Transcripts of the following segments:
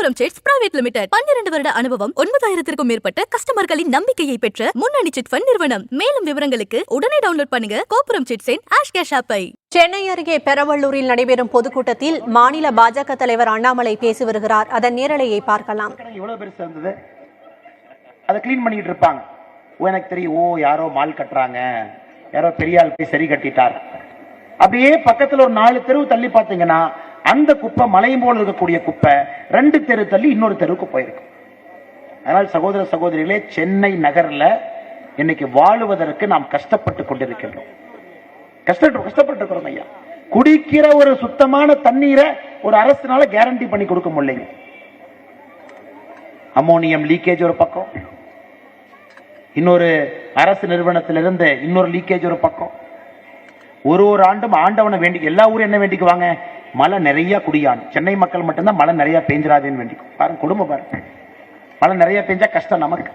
கோபுரம் chits private limited 12 வருட அனுபவம் 9000க்கும் மேற்பட்ட கஸ்டமர்களின் நம்பிக்கையை பெற்ற முன்னணி சிட் ஃபண்ட் நிறுவனம். மேலும் விவரங்களுக்கு உடனே டவுன்லோட் பண்ணுங்க கோபுரம் சிட்ஸின் ஆஷ் கேஷ் ஆப்பை. சென்னை அருகே பெரவள்ளூரில் நடைபெறும் பொதுக்கூட்டத்தில் மாநில பாஜக தலைவர் அண்ணாமலை பேசி வருகிறார். அதன் நேரலையை பார்க்கலாம். எவ்வளவு பெருசா இருந்தது, அதை கிளீன் பண்ணிட்டு இருப்பாங்க. எனக்கு தெரியும், யாரோ மால் கட்டுறாங்க, யாரோ பெரிய ஆள் போய் சரி கட்டிட்டார். அப்படியே பக்கத்துல ஒரு 4 தெருவு தள்ளி பாத்தீங்கன்னா அந்த குப்பை மலையும் போல இருக்கக்கூடிய குப்பை 2 தெரு தள்ளி இன்னொரு தெருவுக்கு போயிருக்கு. அதனால் சகோதர சகோதரிகளே, சென்னை நகர்ல இன்னைக்கு வாழுவதற்கு நாம் கஷ்டப்பட்டு கொண்டிருக்கின்றோம். கஷ்டப்பட்டு இருக்கிறோம் ஐயா. குடிக்கிற ஒரு சுத்தமான தண்ணீரை ஒரு அரசுனால கேரண்டி பண்ணி கொடுக்க முடியல. அமோனியம் லீக்கேஜ் ஒரு பக்கம், இன்னொரு அரசு நிறுவனத்திலிருந்து இன்னொரு லீக்கேஜ் ஒரு பக்கம். ஒரு ஆண்டும் ஆண்டவனை வேண்டி எல்லா ஊரும் என்ன வேண்டிக்குவாங்க, மழை நிறைய குடியான். சென்னை மக்கள் மட்டும்தான் மழை நிறைய பெஞ்சிராதுன்னு வேண்டிக்கும். பாருங்க, குடும்பம் பாருங்க, மழை நிறைய பெஞ்சா கஷ்டம் நமக்கு.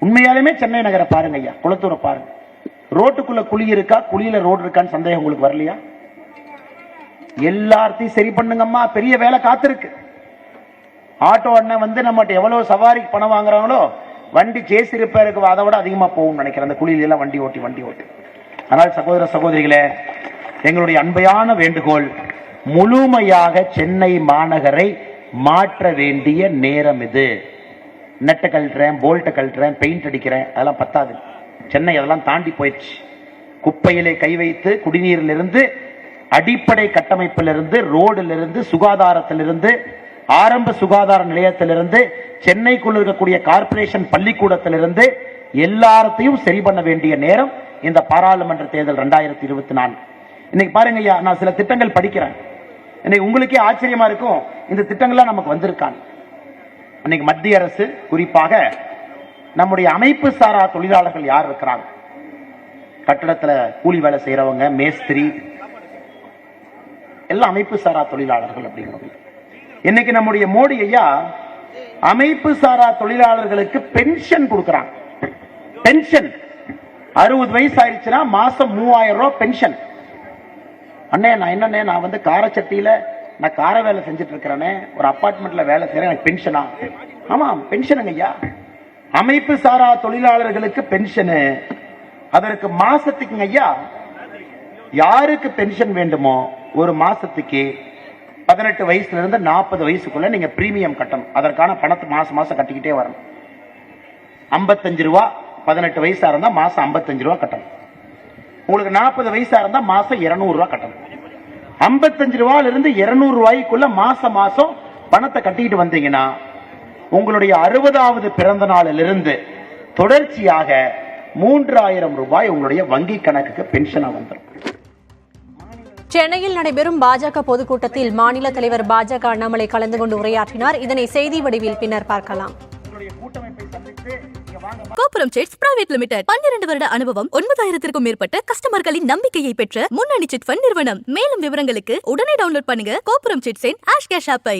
உண்மையாலுமே சென்னை நகரை பாருங்க ஐயா, குளத்தூரை பாருங்க. ரோட்டுக்குள்ள குழி இருக்கா, குழியில ரோடு இருக்கான்னு சந்தேகம் உங்களுக்கு வரலையா? எல்லாத்தையும் சரி பண்ணுங்கம்மா, பெரிய வேலை காத்திருக்கு. ஆட்டோ அண்ணன் வந்து நம்மகிட்ட எவ்வளவு சவாரிக்கு பணம் வாங்குறாங்களோ, வண்டி ஜேசி ரிப்பேருக்கு அதை விட அதிகமா போகும் நினைக்கிறேன், அந்த குழியில எல்லாம் வண்டி ஓட்டி. ஆனால் சகோதர சகோதரிகளே, எங்களுடைய அன்பையான வேண்டுகோள், முழுமையாக சென்னை மாநகரை மாற்ற வேண்டிய நேரம் இது. நெட்டை கழட்டுறேன், போல்ட்டை கழட்டுறேன், பெயிண்ட் அடிக்கிறேன், அதெல்லாம் பத்தாது. சென்னை அதெல்லாம் தாண்டி போயிடுச்சு. குப்பையிலே கை வைத்து குடிநீரிலிருந்து, அடிப்படை கட்டமைப்பிலிருந்து, ரோடிலிருந்து, சுகாதாரத்திலிருந்து, ஆரம்ப சுகாதார நிலையத்திலிருந்து, சென்னைக்குள் இருக்கக்கூடிய கார்பரேஷன் பள்ளிக்கூடத்திலிருந்து எல்லாத்தையும் சரி பண்ண வேண்டிய நேரம் இந்த பாராளுமன்ற தேர்தல் 2024. இன்னைக்கு பாருங்க ஐயா, நான் சில திட்டங்கள் படிக்கிறேன். இன்னைக்கு உங்களுக்கே ஆச்சரியமா இருக்கும், இந்த திட்டங்கள்லாம் நமக்கு வந்திருக்காங்க. இன்னைக்கு மத்திய அரசு குறிப்பாக நம்முடைய அமைப்பு சாரா தொழிலாளர்கள் யார் இருக்கிறாங்க, கட்டடத்துல கூலி வேலை செய்யறவங்க, மேஸ்திரி, எல்லாம் அமைப்பு சாரா தொழிலாளர்கள் அப்படிங்கிறவங்க. இன்னைக்கு நம்முடைய மோடி ஐயா அமைப்பு சாரா தொழிலாளர்களுக்கு பென்ஷன் கொடுக்கிறாங்க. பென்ஷன் 60 வயசு ஆயிடுச்சுன்னா மாசம் 3000 ரூபாய் பென்ஷன். அண்ணே, நான் வந்து காரச்சட்டியில நான் கார வேலை செஞ்சுட்டு இருக்கிறேனே, ஒரு அபார்ட்மெண்ட்ல வேலை செய்யறேன், எனக்கு பென்ஷனா? ஆமா, பென்ஷனுங்க ஐயா. அமைப்பு சாரா தொழிலாளர்களுக்கு பென்ஷனு. அதற்கு மாசத்துக்குங்க ஐயா, யாருக்கு பென்ஷன் வேண்டுமோ ஒரு மாசத்துக்கு 18 வயசுல இருந்து 40 வயசுக்குள்ள நீங்க பிரீமியம் கட்டணும். அதற்கான பணத்தை மாசம் மாசம் கட்டிக்கிட்டே வரணும். 55 ரூபா 18 வயசா இருந்தா மாசம் 55 ரூபா கட்டணும். உங்களுக்கு 40 வயசா இருந்தா மாசம் 200 ரூபா கட்டணும். 55 ரூபாயில இருந்து 200 ரூபாய்க்குள்ள மாசம் மாசம் பணத்தை கட்டிட்டு வந்தீங்கன்னா உங்களுடைய 60வது பிறந்த நாளிலிருந்து தொடர்ச்சியாக 3000 ரூபாய் உங்களுடைய வங்கி கணக்குக்கு பென்ஷனா வந்துடும். சென்னையில் நடைபெறும் பாஜக பொதுக்கூட்டத்தில் மாநில தலைவர் பாஜக அண்ணாமலை கலந்து கொண்டு உரையாற்றினார். இதனை செய்தி வடிவில் பின்னர் பார்க்கலாம். கோபுரம் சிட்ஸ் பிரைவேட் லிமிடெட் 12 வருட அனுபவம் 9000க்கும் மேற்பட்ட கஸ்டமர்களின் நம்பிக்கையை பெற்ற முன்னணி சிட் ஃபண்ட் நிறுவனம். மேலும் விவரங்களுக்கு உடனே டவுன்லோட் பண்ணுங்க கோபுரம் சிட்ஸின் ஆஷ் கேஷ் ஆப்பை.